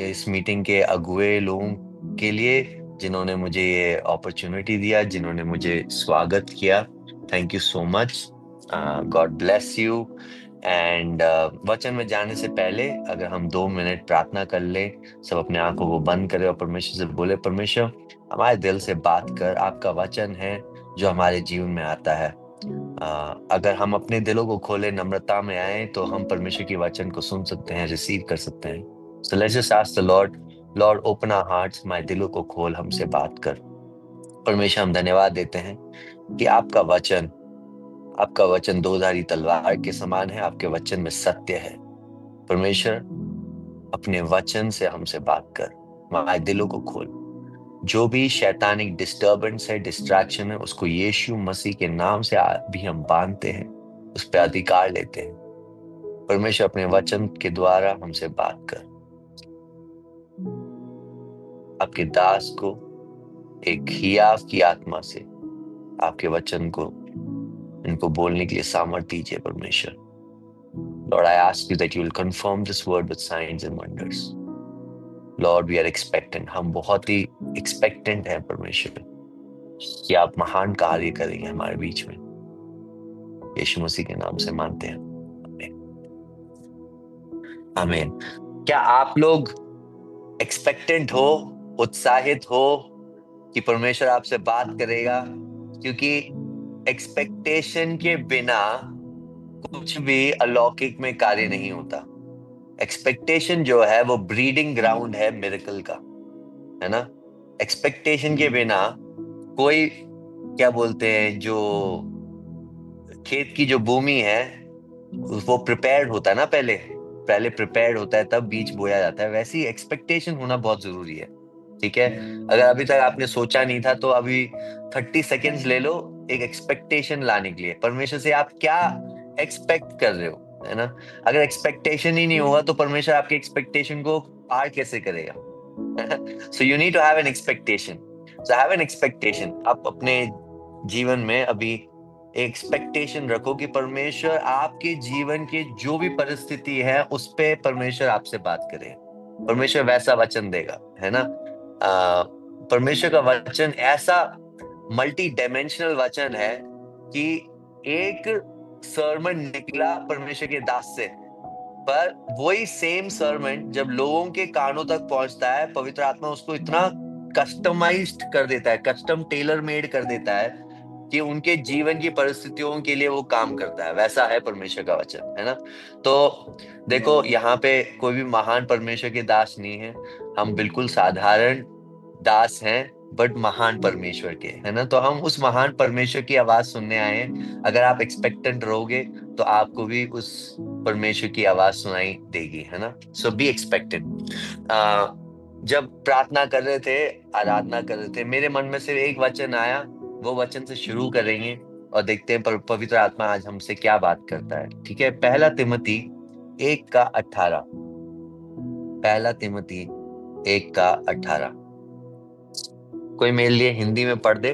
इस मीटिंग के अगुए लोगों के लिए, जिन्होंने मुझे ये अपॉर्चुनिटी दिया, जिन्होंने मुझे स्वागत किया। Thank you so much. God bless you. And वचन में जाने से पहले अगर हम 2 मिनट प्रार्थना कर ले, सब अपने आंखों को बंद करें और परमेश्वर से बोले, परमेश्वर हमारे दिल से बात कर, आपका वचन है जो हमारे जीवन में आता है। अगर हम अपने दिलों को खोले, नम्रता में आए, तो हम परमेश्वर की वचन को सुन सकते हैं, रिसीव कर सकते हैं। So let's just ask the lord, lord open our hearts, हमारे दिलों को खोल, हमसे बात कर। परमेश्वर हम धन्यवाद देते हैं कि आपका वचन दो-धारी तलवार के समान है, आपके वचन में सत्य है। परमेश्वर अपने वचन से हमसे बात कर, हमारे दिलों को खोल। जो भी शैतानिक डिस्टर्बेंस है, डिस्ट्रैक्शन है, उसको यीशु मसीह के नाम से भी हम बांधते हैं, उस पर अधिकार लेते हैं। परमेश्वर अपने वचन के द्वारा हमसे बात कर। आपके दास को एक हियाव की आत्मा से आपके वचन को इनको बोलने के लिए सामर्थ दीजिए परमेश्वर। Lord, I ask you that you will confirm this word with signs and wonders. Lord, we are expectant. हम बहुत ही expectant हैं परमेश्वर कि आप महान कार्य करेंगे हमारे बीच में। यीशु मसीह के नाम से मानते हैं, आमीन। क्या आप लोग एक्सपेक्टेंट हो, उत्साहित हो कि परमेश्वर आपसे बात करेगा? क्योंकि एक्सपेक्टेशन के बिना कुछ भी अलौकिक में कार्य नहीं होता। एक्सपेक्टेशन जो है वो ब्रीडिंग ग्राउंड है मिरेकल का, है ना? एक्सपेक्टेशन के बिना कोई, क्या बोलते हैं, जो खेत की जो भूमि है वो प्रिपेयर्ड होता है ना, पहले पहले प्रिपेयर्ड होता है, तब बीज बोया जाता है। वैसे ही एक्सपेक्टेशन होना बहुत जरूरी है, ठीक है? अगर अभी तक आपने सोचा नहीं था, तो अभी 30 सेकेंड्स ले लो एक एक्सपेक्टेशन लाने के लिए। परमेश्वर से आप क्या एक्सपेक्ट कर रहे हो, है ना? अगर एक्सपेक्टेशन ही नहीं होगा तो परमेश्वर आपके एक्सपेक्टेशन को पार कैसे करेगा? So you need to have an expectation. So have an expectation. आप अपने जीवन में अभी एक्सपेक्टेशन रखो कि परमेश्वर आपके जीवन की जो भी परिस्थिति है उस पे परमेश्वर आपसे बात करे। परमेश्वर वैसा वचन देगा, है ना? परमेश्वर का वचन ऐसा मल्टी डायमेंशनल वचन है कि एक सर्मन निकला परमेश्वर के दास से, पर वही सेम सर्मन जब लोगों के कानों तक पहुंचता है, पवित्र आत्मा उसको इतना कस्टमाइज्ड कर देता है, कस्टम टेलर मेड कर देता है कि उनके जीवन की परिस्थितियों के लिए वो काम करता है। वैसा है परमेश्वर का वचन, है ना? तो देखो, यहाँ पे कोई भी महान परमेश्वर के दास नहीं है, हम बिल्कुल साधारण दास हैं, बट महान परमेश्वर के, है ना? तो हम उस महान परमेश्वर की आवाज सुनने आए हैं। अगर आप एक्सपेक्टेंट रहोगे तो आपको भी उस परमेश्वर की आवाज सुनाई देगी, है ना? सो बी एक्सपेक्टेंट। जब प्रार्थना कर रहे थे, आराधना कर रहे थे, मेरे मन में सिर्फ एक वचन आया, वो वचन से शुरू करेंगे और देखते हैं पवित्र आत्मा आज हमसे क्या बात करता है, ठीक है? पहला तिमोथी 1:18। पहला तिमोथी 1:18। कोई मेरे लिए हिंदी में पढ़ दे।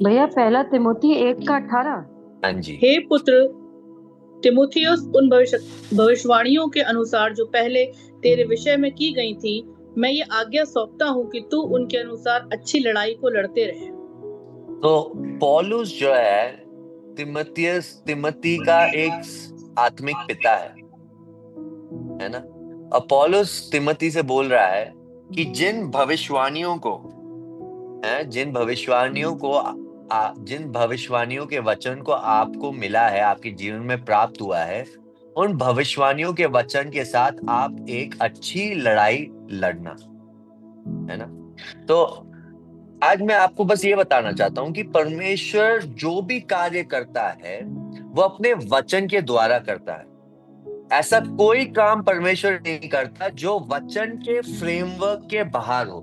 भैया पहला तिमोथी 1:18। हाँ जी। हे पुत्र तिमुथियुस, उन भविष्यवाणियों के अनुसार जो पहले तेरे विषय में की गई थी, मैं ये आज्ञा सौंपता हूँ कि तू उनके अनुसार अच्छी लड़ाई को लड़ते रहे। तो पौलुस जो है तिमोथी का एक आत्मिक पिता है ना? और पौलुस तिमोथी से बोल रहा है कि जिन भविष्यवाणियों के वचन को आपको मिला है, आपके जीवन में प्राप्त हुआ है, उन भविष्यवाणियों के वचन के साथ आप एक अच्छी लड़ाई लड़ना, है ना? तो आज मैं आपको बस ये बताना चाहता हूं कि परमेश्वर जो भी कार्य करता है वो अपने वचन के द्वारा करता है। ऐसा कोई काम परमेश्वर नहीं करता जो वचन के फ्रेमवर्क के बाहर हो।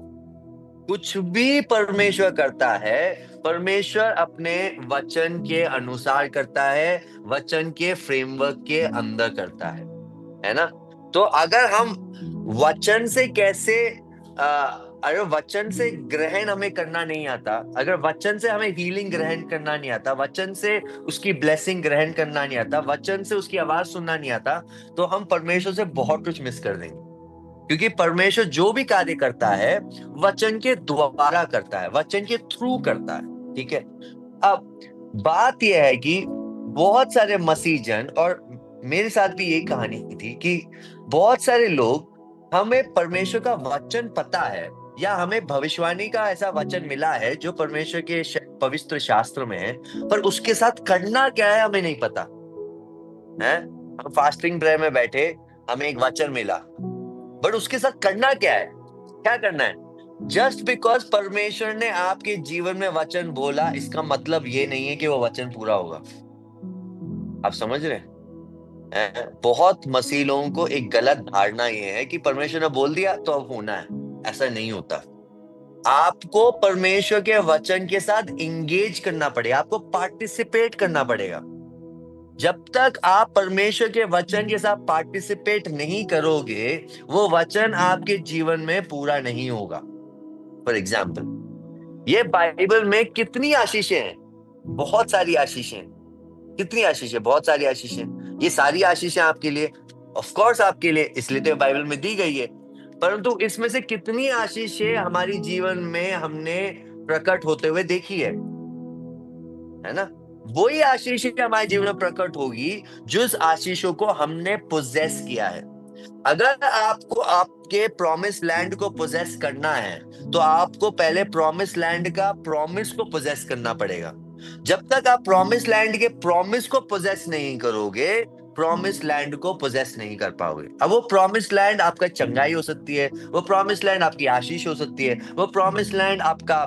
कुछ भी परमेश्वर करता है, परमेश्वर अपने वचन के अनुसार करता है, वचन के फ्रेमवर्क के अंदर करता है ना? तो अगर हम वचन से कैसे अगर वचन से ग्रहण हमें करना नहीं आता, अगर वचन से हमें हीलिंग ग्रहण करना नहीं आता, वचन से उसकी ब्लेसिंग ग्रहण करना नहीं आता, वचन से उसकी आवाज सुनना नहीं आता, तो हम परमेश्वर से बहुत कुछ मिस कर देंगे। क्योंकि परमेश्वर जो भी कार्य करता है वचन के द्वारा करता है, वचन के थ्रू करता है। ठीक है, अब बात यह है कि बहुत सारे मसीहजन, और मेरे साथ भी यही कहानी थी कि बहुत सारे लोग, हमें परमेश्वर का वचन पता है या हमें भविष्यवाणी का ऐसा वचन मिला है जो परमेश्वर के पवित्र शास्त्र में है, पर उसके साथ करना क्या है हमें नहीं पता है। हम फास्टिंग प्रेयर में बैठे, हमें एक वचन मिला, बट उसके साथ करना क्या है, क्या करना है। जस्ट बिकॉज परमेश्वर ने आपके जीवन में वचन बोला, इसका मतलब ये नहीं है कि वो वचन पूरा होगा। आप समझ रहे हैं? बहुत मसीह लोगों को एक गलत धारणा ये है कि परमेश्वर ने बोल दिया तो अब होना है। ऐसा नहीं होता। आपको परमेश्वर के वचन के साथ इंगेज करना पड़ेगा, आपको पार्टिसिपेट करना पड़ेगा। जब तक आप परमेश्वर के वचन के साथ पार्टिसिपेट नहीं करोगे, वो वचन आपके जीवन में पूरा नहीं होगा। फॉर एग्जाम्पल, ये बाइबल में कितनी आशीषें हैं, बहुत सारी आशीषें। कितनी आशीषें, बहुत सारी आशीषें। ये सारी आशीषें आपके लिए, ऑफ कोर्स आपके लिए, इसलिए तो बाइबल में दी गई है। परंतु इसमें से कितनी आशीषें हमारी जीवन में हमने प्रकट होते हुए देखी है ना? वही आशीष हमारे जीवन में प्रकट होगी जिस आशीषों को हमने पोजेस किया है। अगर आपको आपके प्रॉमिस लैंड को पोजेस करना है, तो आपको पहले प्रॉमिस लैंड का प्रॉमिस को पोजेस करना पड़ेगा। जब तक आप प्रॉमिस लैंड के प्रॉमिस को पोजेस नहीं करोगे, प्रॉमिस लैंड को पोजेस नहीं कर पाओगे। अब वो प्रॉमिस लैंड आपका चंगाई हो सकती है, वो प्रॉमिस लैंड आपकी आशीष हो सकती है, वो प्रॉमिस लैंड आपका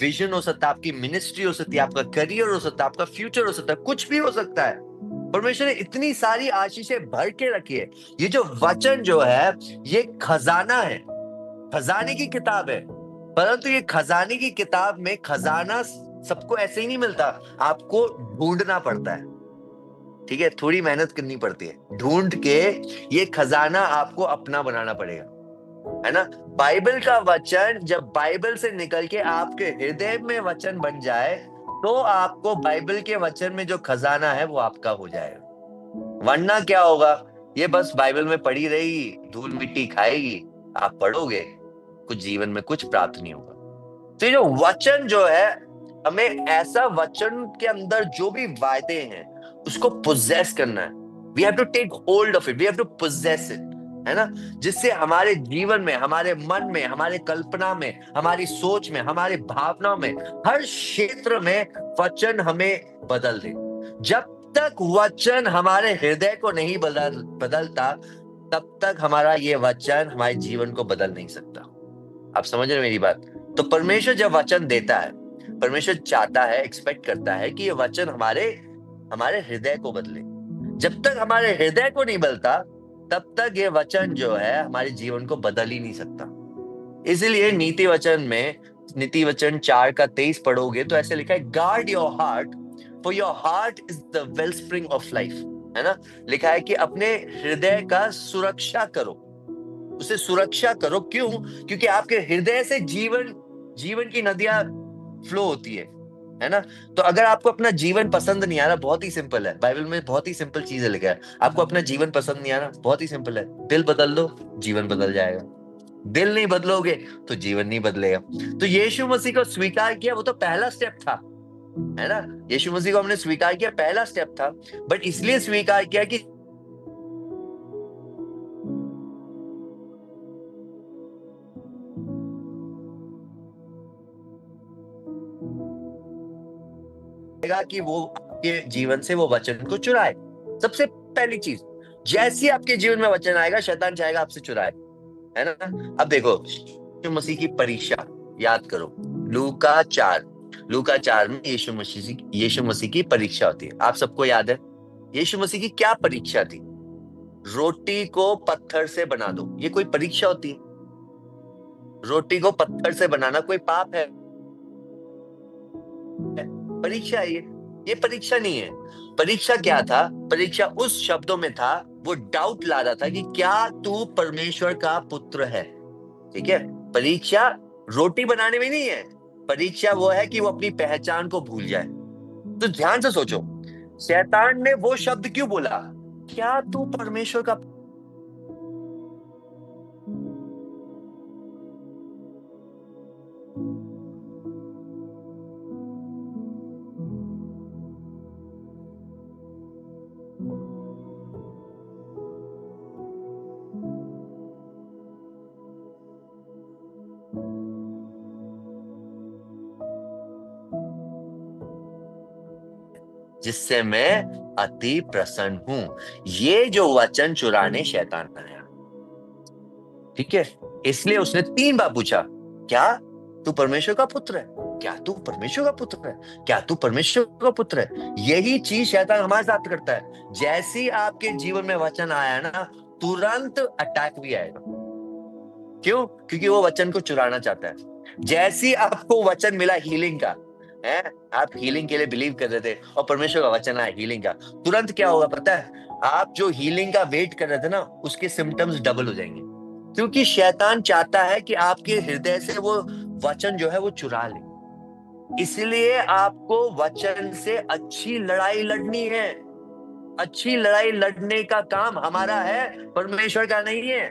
विजन हो सकता है, आपकी मिनिस्ट्री हो सकती है, आपका करियर हो सकता है, आपका फ्यूचर हो सकता है, कुछ भी हो सकता है। परमेश्वर ने इतनी सारी आशीषें भर के रखी है। ये जो वचन जो है, ये खजाना है, खजाने की किताब है। परंतु ये खजाने की किताब में खजाना सबको ऐसे ही नहीं मिलता, आपको ढूंढना पड़ता है। ठीक है, थोड़ी मेहनत करनी पड़ती है, ढूंढ के ये खजाना आपको अपना बनाना पड़ेगा, है ना? बाइबल का वचन जब बाइबल से निकल के आपके हृदय में वचन बन जाए, तो आपको बाइबल के वचन में जो खजाना है वो आपका हो जाएगा। वरना क्या होगा, ये बस बाइबल में पड़ी रहेगी, धूल मिट्टी खाएगी, आप पढ़ोगे, कुछ जीवन में कुछ प्राप्त नहीं होगा। तो ये जो वचन जो है, हमें ऐसा वचन के अंदर जो भी वायदे हैं उसको पोजेस करना है। We have to take hold of it, we have to possess it, है ना? जिससे हमारे जीवन में, हमारे मन में, हमारे कल्पना में, हमारी सोच में, हमारे भावनाओं में, हर क्षेत्र में वचन हमें बदल दे। जब तक वचन हमारे हृदय को नहीं बदलता, तब तक हमारा ये वचन हमारे जीवन को बदल नहीं सकता। आप समझ रहे मेरी बात? तो परमेश्वर जब वचन देता है, परमेश्वर चाहता है, एक्सपेक्ट करता है कि ये वचन हमारे हृदय को बदले। जब तक हमारे हृदय को नहीं बदलता, तब तक ये वचन जो है हमारे जीवन को बदल ही नहीं सकता। इसलिए नीति वचन 4:23 पढ़ोगे तो ऐसे लिखा है, guard your heart, for your heart is the wellspring of life, है ना? लिखा है कि अपने हृदय का सुरक्षा करो, उसे सुरक्षा करो। क्यों? क्योंकि आपके हृदय से जीवन की नदियां फ्लो होती है ना? तो अगर आपको अपना जीवन पसंद नहीं आ रहा, बहुत ही सिंपल है, बाइबल में बहुत ही सिंपल चीजें लिखा है। आपको अपना जीवन पसंद नहीं आ रहा, बहुत ही सिंपल है, दिल बदल दो, जीवन बदल जाएगा। दिल नहीं बदलोगे तो जीवन नहीं बदलेगा। तो यीशु मसीह को स्वीकार किया, वो तो पहला स्टेप था, है ना? यीशु मसीह को हमने स्वीकार किया, पहला स्टेप था। बट इसलिए स्वीकार किया कि कि वो आपके जीवन से वो वचन को चुराए। सबसे पहली चीज, जैसे आपके जीवन में वचन आएगा, शैतान चाहेगा आपसे चुराए, है ना? अब देखो, यीशु मसीह की परीक्षा याद करो, लूका 4 में यीशु मसीह की परीक्षा होती है। आप सबको याद है यीशु मसीह की क्या परीक्षा थी? रोटी को पत्थर से बना दो, ये कोई परीक्षा होती है? रोटी को पत्थर से बनाना कोई पाप है? परीक्षा है ये परीक्षा नहीं है। परीक्षा क्या था? परीक्षा उस शब्दों में था, वो डाउट ला रहा था कि क्या तू परमेश्वर का पुत्र है। ठीक है, परीक्षा रोटी बनाने में नहीं है, परीक्षा वो है कि वो अपनी पहचान को भूल जाए। तो ध्यान से सोचो, शैतान ने वो शब्द क्यों बोला, क्या तू परमेश्वर का जिससे मैं अति प्रसन्न हूं। ये जो वचन चुराने शैतान बनाया, ठीक है, इसलिए उसने 3 बार पूछा, क्या तू परमेश्वर का पुत्र है, क्या तू परमेश्वर का पुत्र है, क्या तू परमेश्वर का पुत्र है। यही चीज शैतान हमारे साथ करता है। जैसे ही आपके जीवन में वचन आया ना, तुरंत अटैक भी आएगा। क्यों? क्योंकि वो वचन को चुराना चाहता है। जैसे ही आपको वचन मिला हीलिंग का, है, आप हीलिंग के लिए बिलीव कर रहे थे और परमेश्वर का वचन आया हीलिंग का, तुरंत क्या होगा पता है? आप जो हीलिंग का वेट कर रहे थे ना, उसके सिम्टम्स डबल हो जाएंगे। क्योंकि शैतान चाहता है कि आपके हृदय से वो वचन जो है वो चुरा ले। इसलिए आपको वचन से अच्छी लड़ाई लड़नी है। अच्छी लड़ाई लड़ने का काम हमारा है, परमेश्वर का नहीं है।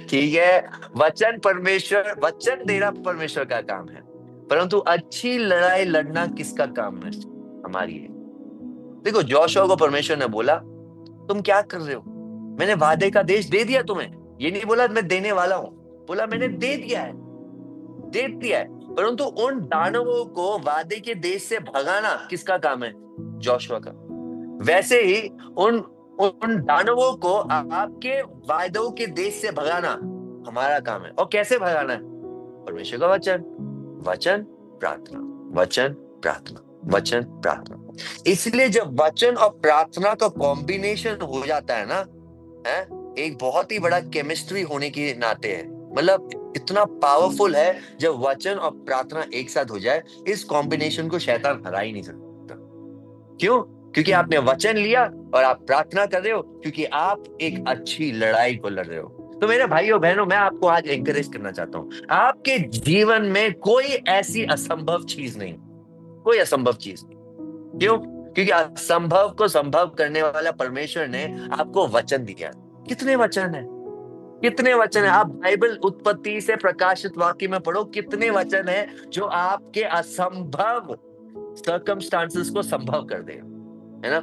ठीक है, वचन देना परमेश्वर का काम है, परंतु अच्छी लड़ाई लड़ना किसका काम है? हमारी है। देखो, जोशुआ को परमेश्वर ने बोला, तुम क्या कर रहे हो? मैंने वादे का देश दे दिया तुम्हें। ये नहीं बोला मैं देने वाला हूं, बोला मैंने दे दिया है, दे दिया है। परंतु उन दानवों को वादे के देश से भगाना किसका काम है? जोशुआ का। वैसे ही उन उन दानवों को आपके वादों के देश से भगाना हमारा काम है। और कैसे भगाना है? परमेश्वर का वचन, वचन प्रार्थना, वचन प्रार्थना, वचन प्रार्थना। इसलिए जब वचन और प्रार्थना का कॉम्बिनेशन हो जाता है ना, है, एक बहुत ही बड़ा केमिस्ट्री होने के नाते है, मतलब इतना पावरफुल है। जब वचन और प्रार्थना एक साथ हो जाए, इस कॉम्बिनेशन को शैतान हरा ही नहीं सकता। क्यों? क्योंकि आपने वचन लिया और आप प्रार्थना कर रहे हो, क्योंकि आप एक अच्छी लड़ाई को लड़ रहे हो। तो मेरे भाइयों बहनों, मैं आपको आज एनकरेज करना चाहता हूं, आपके जीवन में कोई ऐसी असंभव चीज नहीं, कोई असंभव चीज नहीं। क्यों? क्योंकि असंभव को संभव करने वाला परमेश्वर ने आपको वचन दिया। कितने वचन है, कितने वचन है? आप बाइबल उत्पत्ति से प्रकाशित वाक्य में पढ़ो, कितने वचन है जो आपके असंभव सर्कमस्टांसेस को संभव कर देगा, है ना?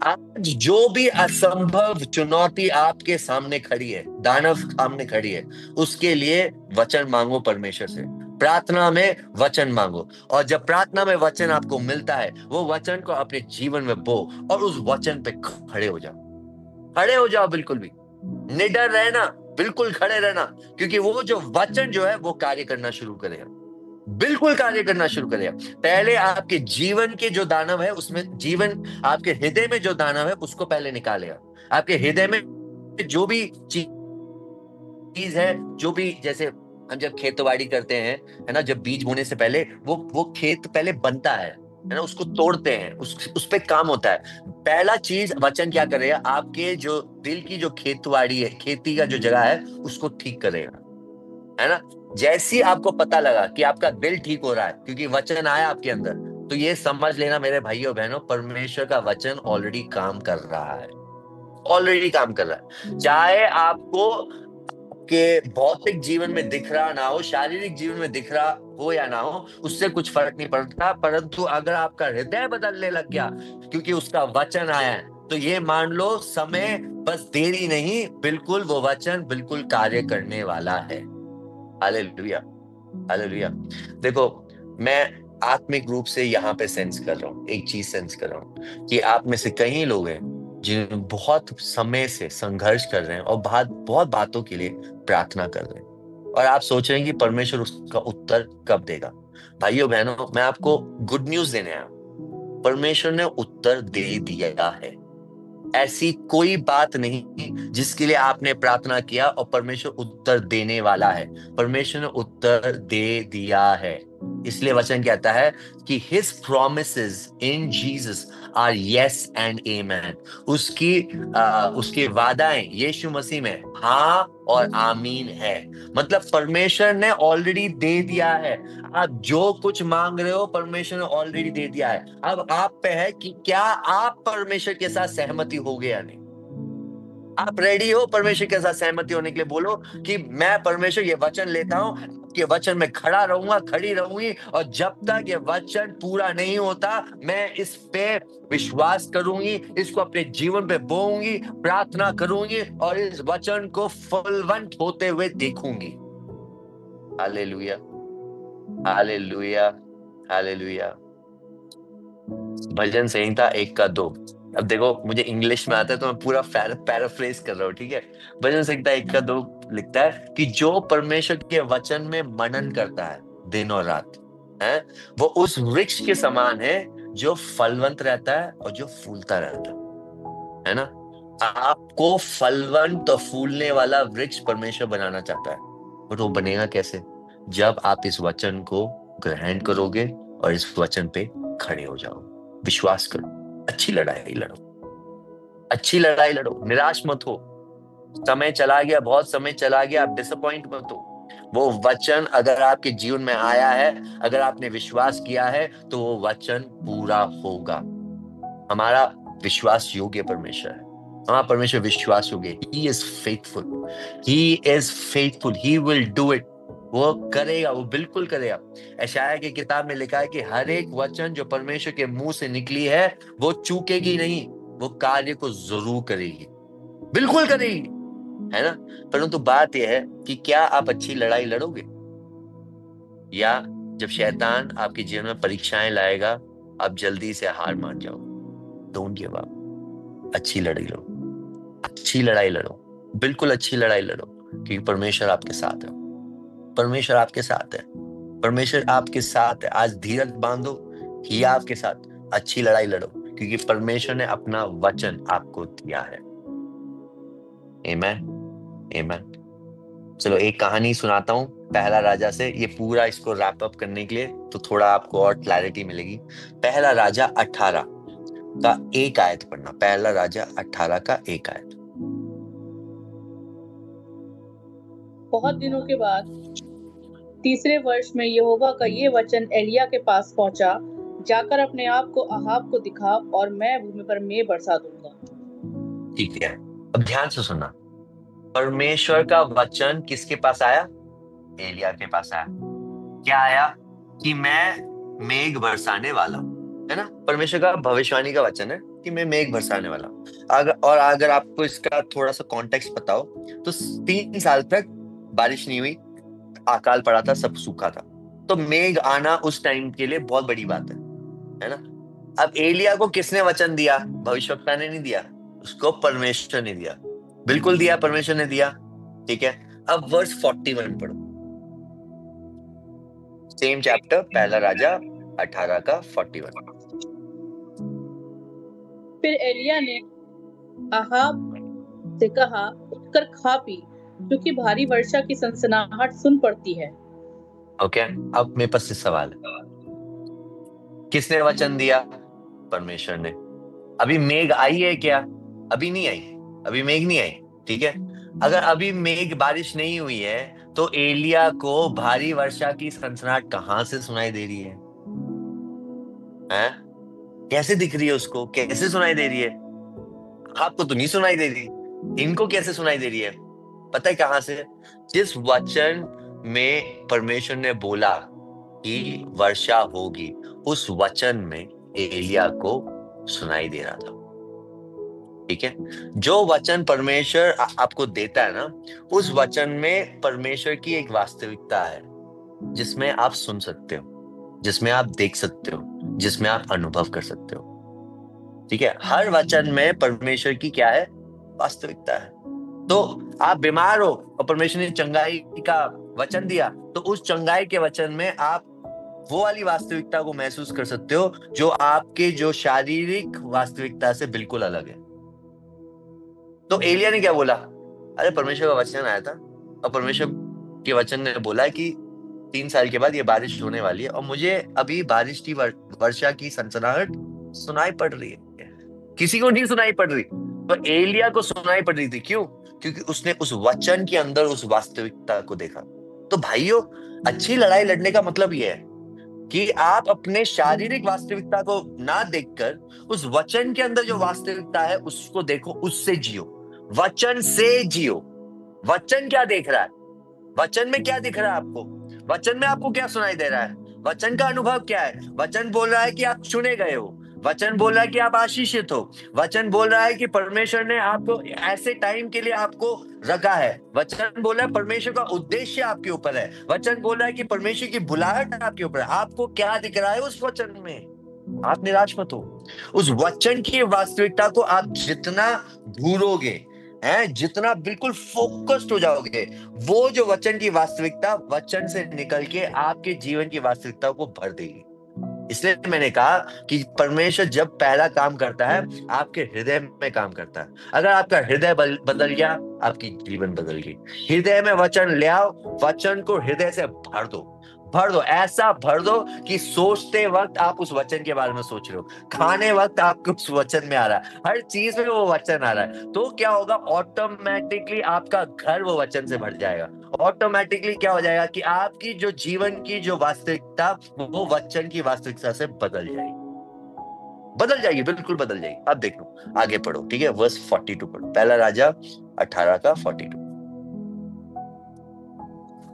आज जो भी असंभव चुनौती आपके सामने खड़ी है, दानव सामने खड़ी है, उसके लिए वचन मांगो परमेश्वर से। प्रार्थना में वचन मांगो, और जब प्रार्थना में वचन आपको मिलता है, वो वचन को अपने जीवन में बो और उस वचन पे खड़े हो जाओ। खड़े हो जाओ, बिल्कुल भी निडर रहना, बिल्कुल खड़े रहना, क्योंकि वो जो वचन जो है वो कार्य करना शुरू करेगा, बिल्कुल कार्य करना शुरू करेगा। पहले आपके जीवन के जो दानव है, उसमें जीवन आपके हृदय में जो दानव है उसको पहले निकालेगा। आपके हृदय में जो भी चीज है, जो भी, जैसे हम जब खेतवाड़ी करते हैं, है ना, जब बीज बोने से पहले वो खेत पहले बनता है ना, उसको तोड़ते हैं, उस पे काम होता है। पहला चीज वचन क्या करेगा? आपके जो दिल की जो खेतवाड़ी है, खेती का जो जगह है, उसको ठीक करेगा, है ना। जैसे ही आपको पता लगा कि आपका दिल ठीक हो रहा है क्योंकि वचन आया आपके अंदर, तो ये समझ लेना मेरे भाइयों बहनों, परमेश्वर का वचन ऑलरेडी काम कर रहा है, ऑलरेडी काम कर रहा है। चाहे आपको के भौतिक जीवन में दिख रहा ना हो, शारीरिक जीवन में दिख रहा हो या ना हो, उससे कुछ फर्क नहीं पड़ता। परंतु अगर आपका हृदय बदलने लग गया क्योंकि उसका वचन आया है, तो ये मान लो समय बस देरी नहीं, बिल्कुल वो वचन बिल्कुल कार्य करने वाला है। Hallelujah, hallelujah. देखो, मैं आत्मिक रूप से यहाँ पे सेंस कर रहा हूँ, एक चीज सेंस कर रहा हूँ कि आप में से कई लोग हैं जिन बहुत समय से संघर्ष कर रहे हैं और बहुत बातों के लिए प्रार्थना कर रहे हैं, और आप सोच रहे हैं कि परमेश्वर उसका उत्तर कब देगा। भाइयों बहनों, मैं आपको गुड न्यूज देने आया हूं, परमेश्वर ने उत्तर दे दिया है। ऐसी कोई बात नहीं जिसके लिए आपने प्रार्थना किया और परमेश्वर उत्तर देने वाला है। परमेश्वर ने उत्तर दे दिया है। इसलिए वचन कहता है कि his promises in Jesus are yes and amen. उसकी वादाएं यीशु मसीह में हाँ और आमीन है। मतलब परमेश्वर ने ऑलरेडी दे दिया है। आप जो कुछ मांग रहे हो परमेश्वर ने ऑलरेडी दे दिया है। अब आप पे है कि क्या आप परमेश्वर के साथ सहमति हो गया या नहीं। आप रेडी हो परमेश्वर के साथ सहमति होने के लिए? बोलो कि मैं परमेश्वर ये वचन लेता हूं, आपके वचन में खड़ा रहूंगा, खड़ी रहूंगी, और जब तक ये वचन पूरा नहीं होता मैं इस पे विश्वास करूंगी, इसको अपने जीवन पे बोऊंगी, प्रार्थना करूंगी और इस वचन को फलवंत होते हुए देखूंगी। Hallelujah, hallelujah, hallelujah. भजन संहिता 1-2। अब देखो मुझे इंग्लिश में आता है तो मैं पूरा पैराफ्रेज कर रहा हूँ, ठीक है। भजन संहिता 1-2 लिखता है कि जो परमेश्वर के वचन में मनन करता है दिन और रात है, वो उस वृक्ष के समान है जो फलवंत रहता है और जो फूलता रहता है ना। आपको फलवंत और फूलने वाला वृक्ष परमेश्वर बनाना चाहता है, और वो बनेगा कैसे? जब आप इस वचन को ग्रहण करोगे और इस वचन पे खड़े हो जाओ। विश्वास करो, अच्छी लड़ाई लड़ो, अच्छी लड़ाई लड़ो, निराश मत हो। समय चला गया, बहुत समय चला गया, आप डिसअपॉइंट मत हो। वो वचन अगर आपके जीवन में आया है, अगर आपने विश्वास किया है, तो वो वचन पूरा होगा। हमारा विश्वास योग्य परमेश्वर है, हमारा परमेश्वर विश्वास योग्य। He is faithful, he is faithful, he will do it. वो करेगा, वो बिल्कुल करेगा। यशायाह की किताब में लिखा है कि हर एक वचन जो परमेश्वर के मुंह से निकली है वो चूकेगी नहीं, वो कार्य को जरूर करेगी, बिल्कुल करेगी, है ना। परंतु बात यह है कि क्या आप अच्छी लड़ाई लड़ोगे, या जब शैतान आपके जीवन में परीक्षाएं लाएगा आप जल्दी से हार मान जाओ? डोंट गिव अप, अच्छी लड़ाई लड़ो, अच्छी लड़ाई लड़ो, बिल्कुल अच्छी लड़ाई लड़ो, क्योंकि परमेश्वर आपके साथ है, परमेश्वर आपके साथ है, परमेश्वर आपके साथ है। आज धीरज बांधो, ही आपके साथ, अच्छी लड़ाई लड़ो, क्योंकि परमेश्वर ने अपना वचन आपको दिया है। आमेन, आमेन। चलो एक कहानी सुनाता हूँ पहला राजा से, ये पूरा इसको रैप अप करने के लिए तो थोड़ा आपको और क्लैरिटी मिलेगी। पहला राजा 18 का 1 आयत पढ़ना, पहला राजा 18 का 1 आयत। बहुत दिनों के बाद तीसरे वर्ष में यहोवा का ये वचन एलिया के पास पहुंचा, जाकर अपने आप को अहाब को दिखा और मैं भूमि पर मेंह बरसा दूंगा। ठीक है, अब ध्यान से सुनना। परमेश्वर का वचन किसके पास आया? एलिया के पास आया। क्या आया? कि मैं मेघ बरसाने वाला हूं, है ना। परमेश्वर का भविष्यवाणी का वचन है कि मैं मेघ बरसाने वाला हूं। अगर आपको इसका थोड़ा सा कॉन्टेक्स्ट पता हो तो 3 साल तक बारिश नहीं हुई, अकाल पड़ा था, सब सूखा था। तो मेघ आना उस टाइम के लिए बहुत बड़ी बात है ना। अब एलिया को किसने वचन दिया? भविष्यवक्ता ने नहीं दिया, उसको परमेश्वर ने दिया, बिल्कुल दिया, परमेश्वर ने दिया। ठीक है, अब वर्स 41 पढ़ो, सेम चैप्टर, पहला राजा 18 का 41। फिर एलिया ने अहाब से कहा, उठकर खा पी, क्योंकि भारी वर्षा की सनसनाहट सुन पड़ती है। ओके, अब मेरे पास सवाल है, किसने वचन दिया? परमेश्वर ने। अभी मेघ आई है क्या? अभी नहीं आई, अभी मेघ नहीं आई, ठीक है। अगर अभी मेघ बारिश नहीं हुई है तो एलिया को भारी वर्षा की सनसनाहट कहां से सुनाई दे रही है? कैसे दिख रही है उसको? कैसे सुनाई दे रही है? आपको तो नहीं सुनाई दे रही, इनको कैसे सुनाई दे रही है? पता है कहां से? जिस वचन में परमेश्वर ने बोला कि वर्षा होगी, उस वचन में एलिया को सुनाई दे रहा था। ठीक है, जो वचन परमेश्वर आपको देता है ना, उस वचन में परमेश्वर की एक वास्तविकता है जिसमें आप सुन सकते हो, जिसमें आप देख सकते हो, जिसमें आप अनुभव कर सकते हो। ठीक है, हर वचन में परमेश्वर की क्या है? वास्तविकता है। तो आप बीमार हो और परमेश्वर ने चंगाई का वचन दिया, तो उस चंगाई के वचन में आप वो वाली वास्तविकता को महसूस कर सकते हो जो आपके जो शारीरिक वास्तविकता से बिल्कुल अलग है। तो एलिया ने क्या बोला? अरे परमेश्वर का वचन आया था और परमेश्वर के वचन ने बोला कि 3 साल के बाद ये बारिश होने वाली है और मुझे अभी बारिश की वर्षा की सनसनाहट सुनाई पड़ रही है। किसी को नहीं सुनाई पड़ रही, पर एलिया को सुनाई पड़ रही थी। क्यों? क्योंकि उसने उस वचन के अंदर उस वास्तविकता को देखा। तो भाइयों, अच्छी लड़ाई लड़ने का मतलब यह है कि आप अपने शारीरिक वास्तविकता को ना देखकर उस वचन के अंदर जो वास्तविकता है उसको देखो, उससे जियो, वचन से जियो। वचन क्या देख रहा है? वचन में क्या दिख रहा है आपको? वचन में आपको क्या सुनाई दे रहा है? वचन का अनुभव क्या है? वचन बोल रहा है कि आप चुने गए हो। वचन बोल रहा है कि आप आशीषित हो। वचन बोल रहा है कि परमेश्वर ने आपको ऐसे टाइम के लिए आपको रखा है। वचन बोल रहा है परमेश्वर का उद्देश्य आपके ऊपर है। वचन बोल रहा है कि परमेश्वर की बुलाहट आपके ऊपर है। आपको क्या दिख रहा है उस वचन में? आप निराश मत हो। उस वचन की वास्तविकता को आप जितना घूरोगे, जितना बिल्कुल फोकस्ड हो जाओगे, वो जो वचन की वास्तविकता वचन से निकल के आपके जीवन की वास्तविकता को भर देगी। इसलिए मैंने कहा कि परमेश्वर जब पहला काम करता है आपके हृदय में काम करता है। अगर आपका हृदय बदल गया, आपकी जीवन बदल गई। हृदय में वचन ले आओ, वचन को हृदय से भर दो, भर दो, ऐसा भर दो कि सोचते वक्त आप उस वचन के बारे में सोच रहे हो, खाने वक्त आपको उस वचन में आ रहा है, हर चीज में वो वचन आ रहा है। तो क्या होगा? ऑटोमेटिकली आपका घर वो वचन से भर जाएगा। ऑटोमेटिकली क्या हो जाएगा कि आपकी जो जीवन की जो वास्तविकता वो वचन की वास्तविकता से बदल जाएगी, बदल जाएगी, बिल्कुल बदल जाएगी। अब देखो, आगे पढ़ो, ठीक है? वर्स 42 पढ़ो, पहला राजा 18 का 42।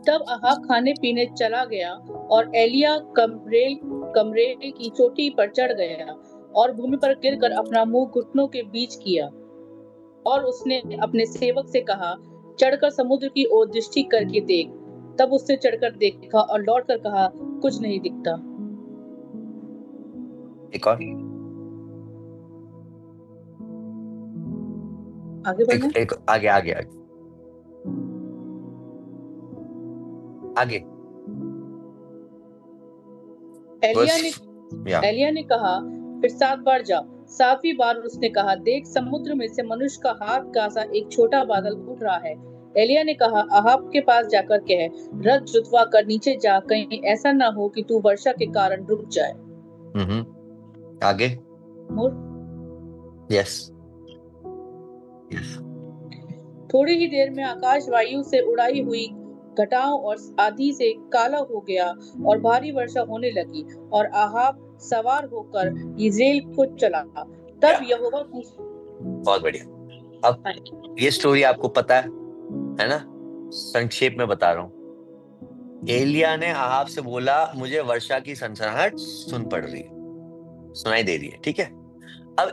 तब अहाब खाने पीने चला गया और एलिया कमरेल की चोटी पर चढ़ गया और भूमि पर गिरकर अपना मुंह घुटनों के बीच किया। और उसने अपने सेवक से कहा, चढ़कर समुद्र की ओर दृष्टि करके देख। तब उसने चढ़कर देखा और लौटकर कहा, कुछ नहीं दिखता। एक और, आगे बढ़ना। एक आगे आगे आगे आगे। एलिया ने कहा, फिर 7 बार जाओ। 7वीं बार उसने कहा, देख, समुद्र में से मनुष्य का हाथ का सा एक छोटा बादल उठ रहा है। एलिया ने कहा, अहाब के पास जाकर कह, रथ जुतवा कर नीचे जा, कहीं ऐसा ना हो कि तू वर्षा के कारण रुक जाए। आगे। यस। थोड़ी ही देर में आकाश वायु से उड़ाई हुई घटाओं और आंधी से काला हो गया और भारी वर्षा होने लगी और अहाब सवार होकर इज़राइल को चला। तब यहोवा की, बहुत बढ़िया। अब ये स्टोरी आपको पता है ना? संक्षेप में बता रहा हूं। एलिया ने अहाब से बोला, मुझे वर्षा की सनसनाहट सुनाई दे रही है, ठीक है? अब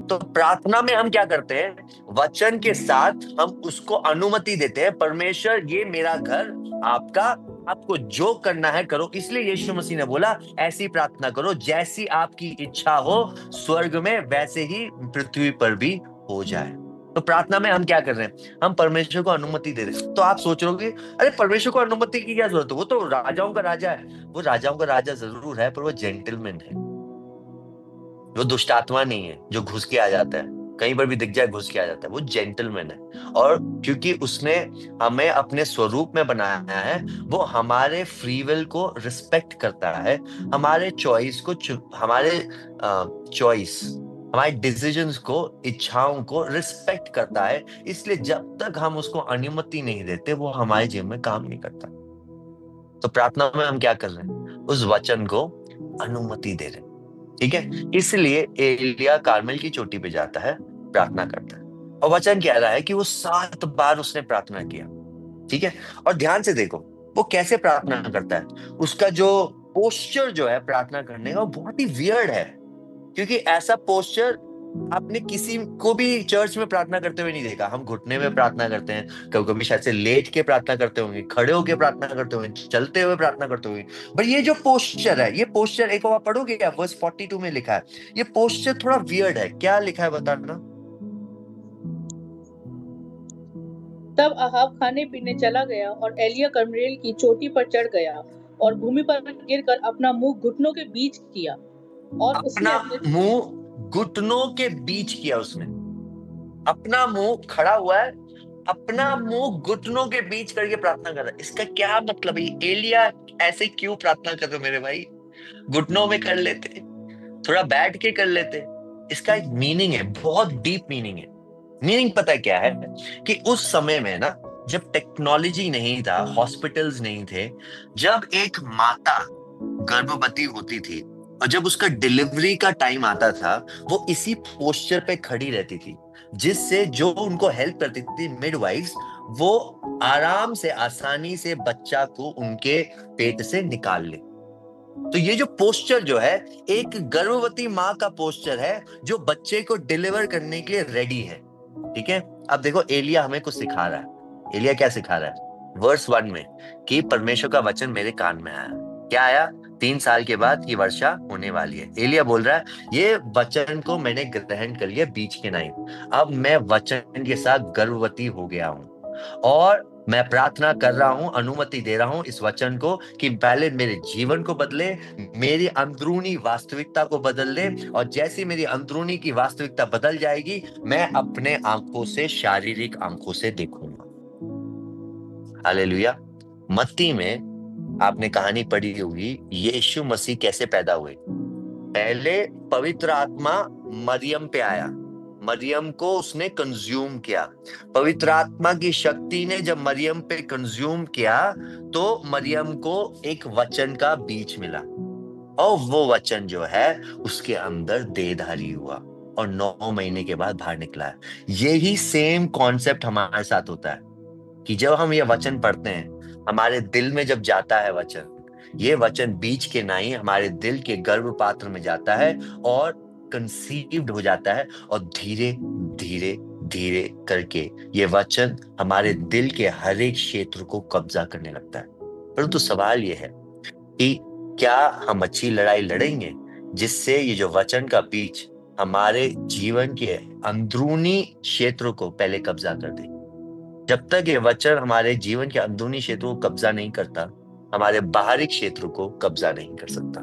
तो प्रार्थना में हम क्या करते हैं? वचन के साथ हम उसको अनुमति देते हैं, परमेश्वर ये मेरा घर आपका, आपको जो करना है करो। इसलिए यीशु मसीह ने बोला, ऐसी प्रार्थना करो जैसी आपकी इच्छा हो, स्वर्ग में वैसे ही पृथ्वी पर भी हो जाए। तो प्रार्थना में हम क्या कर रहे हैं? हम परमेश्वर को अनुमति दे रहे हैं। तो आप सोच रहे हो, अरे परमेश्वर को अनुमति की क्या जरूरत है? वो तो राजाओं का राजा है। वो राजाओं का राजा जरूर है, पर वो जेंटलमैन है। वो दुष्ट आत्मा नहीं है जो घुस के आ जाता है, कहीं पर भी दिख जाए घुस के आ जाता है। वो जेंटलमैन है, और क्योंकि उसने हमें अपने स्वरूप में बनाया है, वो हमारे फ्री विल को रिस्पेक्ट करता है, हमारे चॉइस को, हमारे डिसीजंस को, इच्छाओं को रिस्पेक्ट करता है। इसलिए जब तक हम उसको अनुमति नहीं देते, वो हमारे जीवन में काम नहीं करता। तो प्रार्थना में हम क्या कर रहे हैं? उस वचन को अनुमति दे रहे हैं, ठीक है? इसलिए एलिया कार्मेल की चोटी पे जाता है, प्रार्थना करता है, और वचन कह रहा है कि वो 7 बार उसने प्रार्थना किया, ठीक है? और ध्यान से देखो वो कैसे प्रार्थना करता है। उसका जो पोस्चर जो है प्रार्थना करने का, वो बहुत ही वियर्ड है, क्योंकि ऐसा पोस्चर आपने किसी को भी चर्च में प्रार्थना करते हुए नहीं देखा। हम घुटने में प्रार्थना करते हैं, कभी कभी शायद से लेट के प्रार्थना करते होंगे, खड़े होके प्रार्थना करते होंगे, चलते हुए प्रार्थना करते होंगे। बट ये जो पोस्चर है, ये पोस्चर एक बार पढ़ोगे क्या? वर्स 42 में लिखा है, ये पोस्चर थोड़ा वियर्ड है। क्या लिखा है बताना? तब अहाब खाने पीने चला गया और एलिया कर्मेल की चोटी पर चढ़ गया और भूमि पर गिरकर अपना मुंह घुटनों के बीच किया। और उसने अपना अपने मुंह घुटनों के बीच किया उसने, अपना मुंह खड़ा हुआ है, अपना मुंह घुटनों के बीच करके प्रार्थना कर रहा है। इसका क्या मतलब है? एलिया ऐसे क्यों प्रार्थना कर रहे हो मेरे भाई? घुटनों में कर लेते, थोड़ा बैठ के कर लेते। इसका एक मीनिंग है, बहुत डीप मीनिंग है। मीनिंग पता है क्या है? कि उस समय में ना, जब टेक्नोलॉजी नहीं था, हॉस्पिटल्स नहीं थे, जब एक माता गर्भवती होती थी और जब उसका डिलीवरी का टाइम आता था, वो इसी पोस्चर पे खड़ी रहती थी, जिससे जो उनको हेल्प करती थी मिडवाइफ्स, वो आराम से आसानी से बच्चा को उनके पेट से निकाल ले। तो ये जो पोस्चर जो है, एक गर्भवती माँ का पोस्चर है जो बच्चे को डिलीवर करने के लिए रेडी है। ठीक है, अब देखो एलिया हमें कुछ सिखा रहा है। एलिया क्या सिखा रहा है वर्स 1 में? कि परमेश्वर का वचन मेरे कान में आया। क्या आया? 3 साल के बाद की वर्षा होने वाली है। एलिया बोल रहा है ये वचन को मैंने ग्रहण कर लिया बीच के नाई, अब मैं वचन के साथ गर्भवती हो गया हूं, और मैं प्रार्थना कर रहा हूं, अनुमति दे रहा हूं इस वचन को कि पहले मेरे जीवन को बदले, मेरी अंदरूनी वास्तविकता को बदल ले, और जैसी मेरी अंदरूनी की वास्तविकता बदल जाएगी, मैं अपने आंखों से, शारीरिक आंखों से देखूंगा। हालेलुया। मत्ती में आपने कहानी पढ़ी होगी, यीशु मसीह कैसे पैदा हुए। पहले पवित्र आत्मा मरियम पे आया, मरियम को उसने कंज्यूम किया। पवित्र आत्मा की शक्ति ने जब मरियम पे कंज्यूम किया, तो मरियम को एक वचन का बीज मिला, और वो वचन जो है उसके अंदर देहधारी हुआ और 9 महीने के बाद बाहर निकला है। यही सेम कॉन्सेप्ट हमारे साथ होता है कि जब हम ये वचन पढ़ते हैं, हमारे दिल में जब जाता है वचन, ये वचन बीज के नाई हमारे दिल के गर्भ पात्र में जाता है और कंसीव्ड हो जाता है, और धीरे धीरे धीरे करके ये वचन हमारे दिल के हर एक क्षेत्र को कब्जा करने लगता है। परंतु सवाल ये है कि क्या हम अच्छी लड़ाई लड़ेंगे जिससे ये जो वचन का बीज हमारे जीवन के अंदरूनी क्षेत्रों को पहले कब्जा कर दे? जब तक ये वचन हमारे जीवन के अंदरूनी क्षेत्रों को कब्जा नहीं करता, हमारे बाहरी क्षेत्र को कब्जा नहीं कर सकता।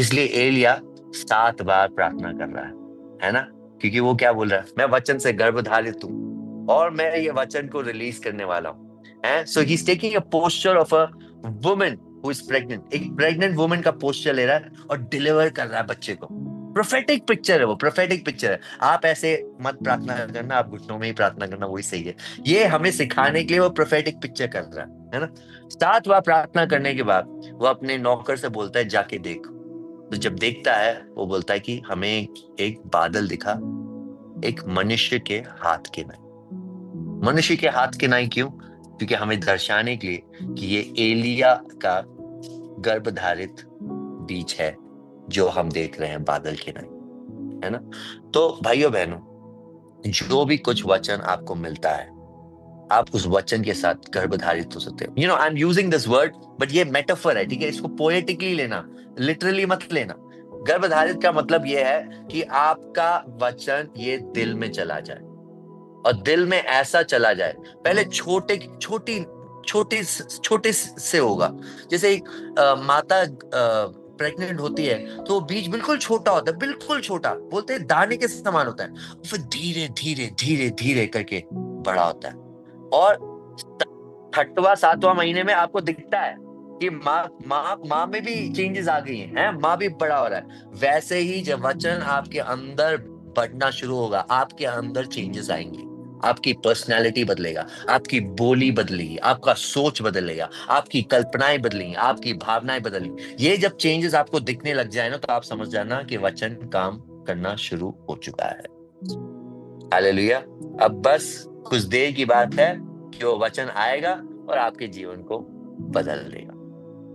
इसलिए एलिया 7 बार प्रार्थना कर रहा है ना? क्योंकि वो क्या बोल रहा है? मैं वचन से गर्भधारित हूं और मैं ये वचन को रिलीज करने वाला हूं। So he is taking a posture of a woman who is pregnant. एक प्रेग्नेंट वुमन का पोस्चर ले रहा है और डिलीवर कर रहा है बच्चे को। प्रोफेटिक पिक्चर है वो, प्रोफेटिक पिक्चर है। आप ऐसे मत प्रार्थना करना, आप घुटनों में ही प्रार्थना करना, वही सही है। ये हमें सिखाने के लिए वो प्रोफेटिक पिक्चर कर रहा है ना? 7 बार प्रार्थना करने के बाद वो अपने नौकर से बोलता है जाके देख। तो जब देखता है, वो बोलता है कि हमें एक बादल दिखा, एक मनुष्य के हाथ के नाई। मनुष्य के हाथ के नाई क्यों? क्योंकि हमें दर्शाने के लिए कि ये एलिया का गर्भधारित बीज है जो हम देख रहे हैं बादल के नाई, है ना? तो भाइयों बहनों, जो भी कुछ वचन आपको मिलता है, आप उस वचन के साथ गर्भधारित हो सकते हो। I am using this word, but ये मेटाफर है, ठीक है? इसको पोएटिकली लेना, लिटरली मत लेना। गर्भधारित का मतलब ये है कि आपका वचन ये दिल में चला जाए, और दिल में ऐसा चला जाए, पहले छोटे से होगा। जैसे एक माता प्रेग्नेंट होती है तो वो बीज बिल्कुल छोटा होता है, बिल्कुल छोटा, बोलते हैं दाने के समान होता है, फिर धीरे धीरे धीरे धीरे करके बड़ा होता है, और 6वां 7वां महीने में आपको दिखता है कि माँ में भी चेंजेस आ गई हैं, माँ भी बड़ा हो रहा है। वैसे ही जब वचन आपके अंदर बढ़ना शुरू होगा, आपके अंदर चेंजेस आएंगे, आपकी पर्सनालिटी बदलेगा, आपकी बोली बदलेगी, आपका सोच बदलेगा, आपकी कल्पनाएं बदलेंगी, आपकी भावनाएं बदलेंगी। ये जब चेंजेस आपको दिखने लग जाए ना, तो आप समझ जाना कि वचन काम करना शुरू हो चुका है। हालेलुया। अब बस कुछ देर की बात है कि वो वचन आएगा और आपके जीवन को बदल देगा।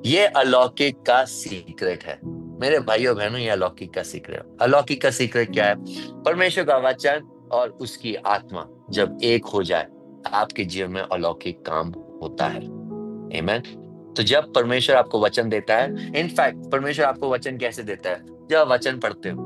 ये अलौकिक का सीक्रेट है मेरे भाइयों बहनों, ये अलौकिक का सीक्रेट। अलौकिक का सीक्रेट क्या है? परमेश्वर का वचन और उसकी आत्मा जब एक हो जाए, आपके जीवन में अलौकिक काम होता है। आमीन। तो जब परमेश्वर आपको वचन देता है, इनफैक्ट परमेश्वर आपको वचन कैसे देता है? जब वचन पढ़ते हो,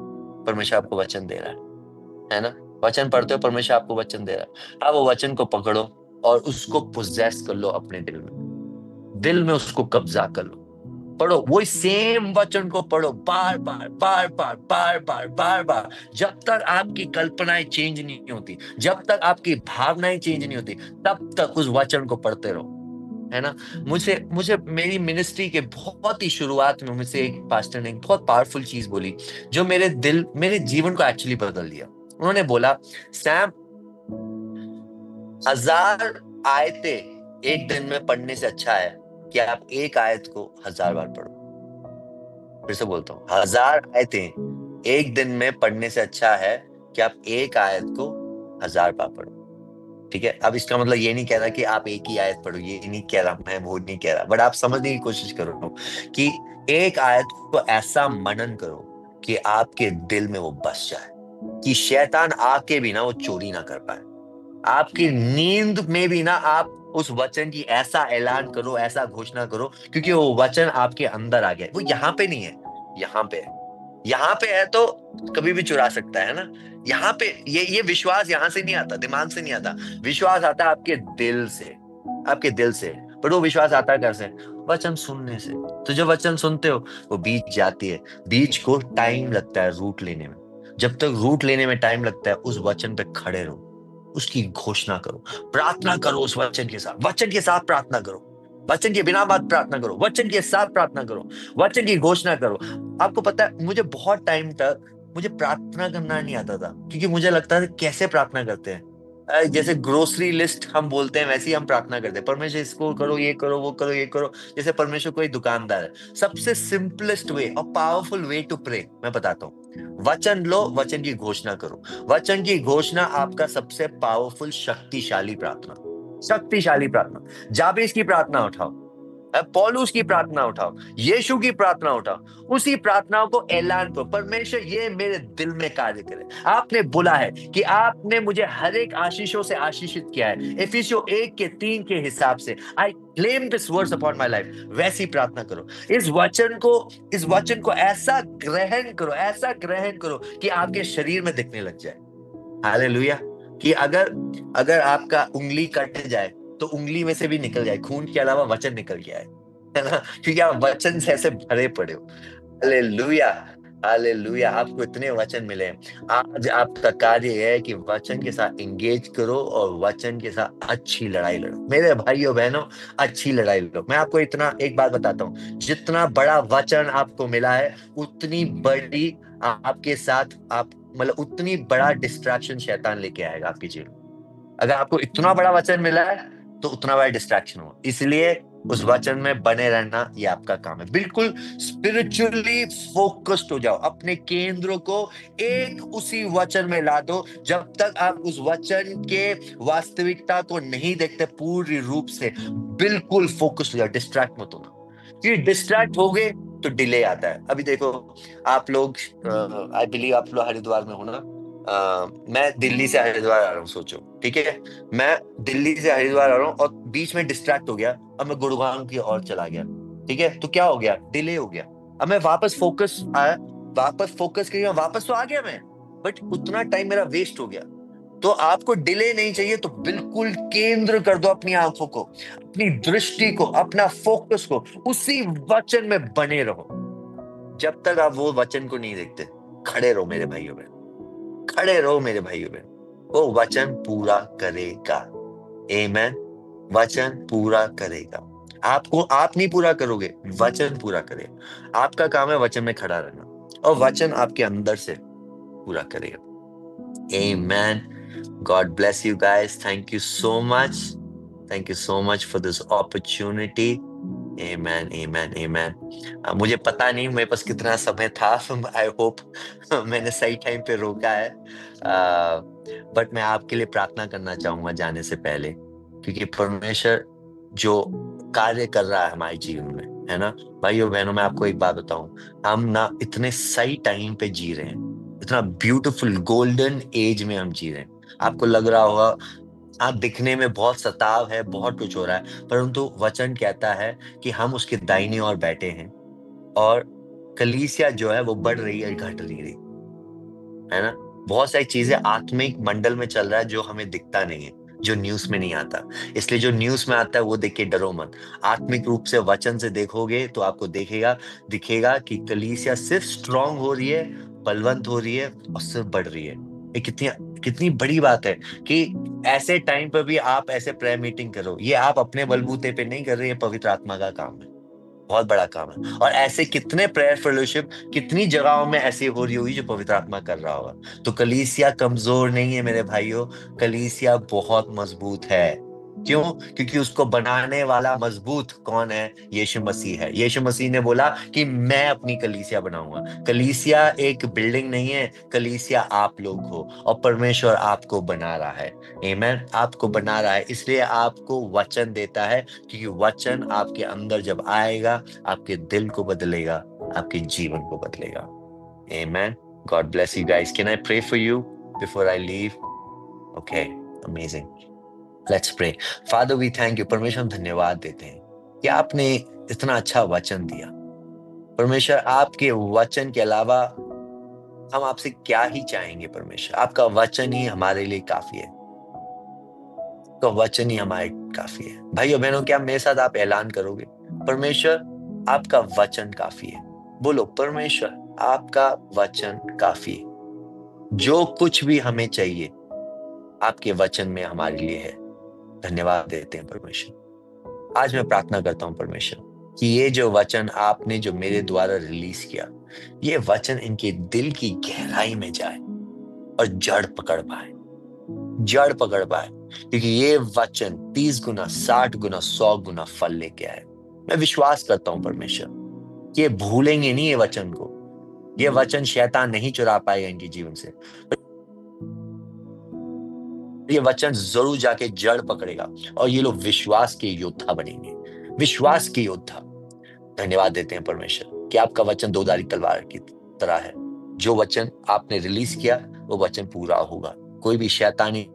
परमेश्वर आपको वचन दे रहा है ना? वचन पढ़ते हो, परमेश्वर आपको वचन दे रहा है। आप वो वचन को पकड़ो और उसको पोजेस कर लो अपने दिल में उसको कब्जा कर लो। पढ़ो, वही सेम वचन को पढ़ो बार बार बार बार बार बार बार बार, जब तक आपकी कल्पनाएं चेंज नहीं होती, जब तक आपकी भावनाएं चेंज नहीं होती, तब तक उस वचन को पढ़ते रहो, है ना। मुझे मुझे मेरी मिनिस्ट्री के बहुत ही शुरुआत में मुझसे एक पास्टर ने एक बहुत पावरफुल चीज बोली, जो मेरे जीवन को एक्चुअली बदल दिया। उन्होंने बोला, सैम, 1000 आयतें एक दिन में पढ़ने से अच्छा है कि आप एक आयत को 1000 बार पढ़ो। फिर से बोलता हूँ, 1000 आयतें एक दिन में पढ़ने से अच्छा है कि आप एक आयत को 1000 बार पढ़ो। ठीक है, अब इसका मतलब ये नहीं कह रहा कि आप एक ही आयत पढ़ो, ये नहीं कह रहा, मैं वो नहीं कह रहा, बट आप समझने की कोशिश करो कि एक आयत को ऐसा मनन करो कि आपके दिल में वो बस जाए, कि शैतान आके भी ना वो चोरी ना कर पाए। आपकी नींद में भी ना आप उस वचन की ऐसा ऐलान करो, ऐसा घोषणा करो, क्योंकि वो वचन आपके अंदर आ गया। वो यहाँ पे नहीं है, यहाँ पे है। यहाँ पे है तो कभी भी चुरा सकता है ना। यहाँ पे ये विश्वास यहाँ से नहीं आता, दिमाग से नहीं आता, विश्वास आता है आपके दिल से, आपके दिल से। पर वो विश्वास आता है कैसे? वचन सुनने से। तो जब वचन सुनते हो, वो बीज जाती है, बीज को टाइम लगता है रूट लेने में। जब तक रूट लेने में टाइम लगता है, उस वचन पे खड़े रहो, उसकी घोषणा करो, प्रार्थना करो उस वचन के साथ, वचन के साथ प्रार्थना करो, वचन के बिना बात प्रार्थना करो, वचन के साथ प्रार्थना करो, वचन की घोषणा करो। आपको पता है, मुझे बहुत टाइम तक मुझे प्रार्थना करना नहीं आता था, क्योंकि मुझे लगता था कैसे प्रार्थना करते हैं, जैसे ग्रोसरी लिस्ट हम बोलते हैं वैसे ही हम प्रार्थना करते हैं, परमेश्वर इसको करो, ये करो, वो करो, ये करो, जैसे परमेश्वर कोई दुकानदार है। सबसे सिंपलेस्ट वे और पावरफुल वे टू प्रे मैं बताता हूँ, वचन लो, वचन की घोषणा करो। वचन की घोषणा आपका सबसे पावरफुल शक्तिशाली प्रार्थना, शक्तिशाली प्रार्थना। जाबेज की प्रार्थना उठाओ, पौलुस की प्रार्थना उठाओ, यीशु की प्रार्थना उठाओ, उसी प्रार्थनाओं को ऐलान करो, परमेश्वर ये मेरे दिल में कार्य करे। आपने बोला है कि आपने मुझे हर एक आशीषों से आशीषित किया है, इफिसियों 1:3 के हिसाब से। I claim this words upon my life. वैसी प्रार्थना करो, इस वचन को ऐसा ग्रहण करो, ऐसा ग्रहण करो कि आपके शरीर में दिखने लग जाए। हालेलुया। कि अगर आपका उंगली कट जाए तो उंगली में से भी निकल जाए, खून के अलावा वचन निकल गया है ना, क्योंकि आप वचन से ऐसे भरे पड़े हो। Hallelujah, hallelujah. आपको इतने वचन मिले हैं। आज आपका कार्य है कि वचन के साथ एंगेज करो और वचन के साथ अच्छी लड़ाई लड़ो। मेरे भाइयों बहनों, अच्छी लड़ाई लड़ो। मैं आपको एक बात बताता हूँ, जितना बड़ा वचन आपको मिला है, उतनी बड़ी आपके साथ मतलब उतनी बड़ा डिस्ट्रैक्शन शैतान लेके आएगा आपकी जीवन। अगर आपको इतना बड़ा वचन मिला है तो उतना बड़ा डिस्ट्रैक्शन हो, इसलिए उस वचन में बने रहना ये आपका काम है। बिल्कुल स्पिरिचुअली फोकस्ड हो जाओ, अपने केंद्र को एक उसी वचन में ला दो। जब तक आप उस वचन के वास्तविकता को नहीं देखते पूरी रूप से, बिल्कुल फोकस्ड हो जाओ, डिस्ट्रैक्ट मत होना। क्योंकि डिस्ट्रैक्ट हो गए तो डिले आता है। अभी देखो, आप लोग, आई बिलीव आप लोग हरिद्वार में हो ना, मैं दिल्ली से हरिद्वार आ रहा हूँ, सोचो, ठीक है, मैं दिल्ली से हरिद्वार आ रहा हूँ और बीच में डिस्ट्रैक्ट हो गया, अब मैं गुड़गांव की ओर चला गया, ठीक है, तो क्या हो गया? डिले हो गया। अब मैं वापस फोकस किया, वापस तो आ गया मैं, बट उतना टाइम मेरा वेस्ट हो गया। तो आपको डिले नहीं चाहिए, तो बिल्कुल केंद्र कर दो अपनी आंखों को, अपनी दृष्टि को, अपना फोकस को, उसी वचन में बने रहो। जब तक आप वो वचन को नहीं देखते, खड़े रहो मेरे भाइयों बहन, खड़े रहो मेरे भाइयों बहन। वो वचन पूरा करेगा। आमीन। वचन पूरा करेगा। आप नहीं पूरा करोगे, वचन पूरा करेगा। आपका काम है वचन में खड़ा रहना और वचन आपके अंदर से पूरा करेगा। Amen. God bless you guys. Thank you so much. Thank you so much for this opportunity. Amen, amen, amen. मुझे पता नहीं मेरे पास कितना समय था। I hope मैंने सही टाइम पे रोका है। बट मैं आपके लिए प्रार्थना करना चाहूंगा जाने से पहले, क्योंकि परमेश्वर जो कार्य कर रहा है हमारे जीवन में, है ना भाइयों बहनों। मैं आपको एक बात बताऊं, हम ना इतने सही टाइम पे जी रहे हैं, इतना ब्यूटीफुल गोल्डन एज में हम जी रहे हैं। आपको लग रहा होगा हाँ, दिखने में बहुत सताव है, बहुत कुछ हो रहा है, परंतु वचन कहता है कि हम उसके दाहिने ओर बैठे हैं और कलीसिया जो है वो बढ़ रही है, घट नहीं रही, है ना। बहुत सारी चीजें आत्मिक मंडल में चल रहा है जो हमें दिखता नहीं है, जो न्यूज में नहीं आता। इसलिए जो न्यूज में आता है वो देख के डरो मत। आत्मिक रूप से वचन से देखोगे तो आपको दिखेगा कि कलीसिया सिर्फ स्ट्रांग हो रही है, बलवंत हो रही है और सिर्फ बढ़ रही है। ये कितनी कितनी बड़ी बात है कि ऐसे टाइम पर भी आप ऐसे प्रेयर मीटिंग करो। ये आप अपने बलबूते पे नहीं कर रहे, ये पवित्र आत्मा का काम है, बहुत बड़ा काम है। और ऐसे कितने प्रेयर फेलोशिप कितनी जगहों में ऐसी हो रही होगी जो पवित्र आत्मा कर रहा होगा। तो कलीसिया कमजोर नहीं है मेरे भाइयों, कलीसिया बहुत मजबूत है। क्यों? क्योंकि उसको बनाने वाला मजबूत कौन है? यीशु मसीह है। यीशु मसीह ने बोला कि मैं अपनी कलीसिया बनाऊंगा। कलीसिया एक बिल्डिंग नहीं है, कलीसिया आप लोग हो और परमेश्वर आपको बना रहा है। आमीन। आपको बना रहा है, इसलिए आपको वचन देता है, क्योंकि वचन आपके अंदर जब आएगा आपके दिल को बदलेगा, आपके जीवन को बदलेगा। आमीन। God bless you guys. Can I pray for you before I leave? Okay, amazing. Let's pray. Father we thank you. परमेश्वर हम धन्यवाद देते हैं कि आपने इतना अच्छा वचन दिया। परमेश्वर आपके वचन के अलावा हम आपसे क्या ही चाहेंगे परमेश्वर। आपका वचन ही हमारे लिए काफी है, तो वचन ही हमारे काफी है। भाइयों बहनों, क्या मेरे साथ आप ऐलान करोगे? परमेश्वर आपका वचन काफी है। बोलो, परमेश्वर आपका वचन काफी है। जो कुछ भी हमें चाहिए आपके वचन में हमारे लिए है। धन्यवाद देते हैं परमेश्वर। आज मैं प्रार्थना करता हूं परमेश्वर कि ये जो वचन आपने जो मेरे द्वारा रिलीज किया, ये वचन इनके दिल की गहराई में जाए और जड़ पकड़ पाए, जड़ पकड़ पाए। क्योंकि ये वचन 30 गुना, 60 गुना, 100 गुना फल लेके आए। मैं विश्वास करता हूं परमेश्वर कि ये भूलेंगे नहीं ये वचन को। ये वचन शैतान नहीं चुरा पाएगा इनके जीवन से। ये वचन जरूर जाके जड़ पकड़ेगा और ये लोग विश्वास के योद्धा बनेंगे, विश्वास के योद्धा। धन्यवाद देते हैं परमेश्वर कि आपका वचन दोधारी तलवार की तरह है। जो वचन आपने रिलीज किया वो वचन पूरा होगा। कोई भी शैतानी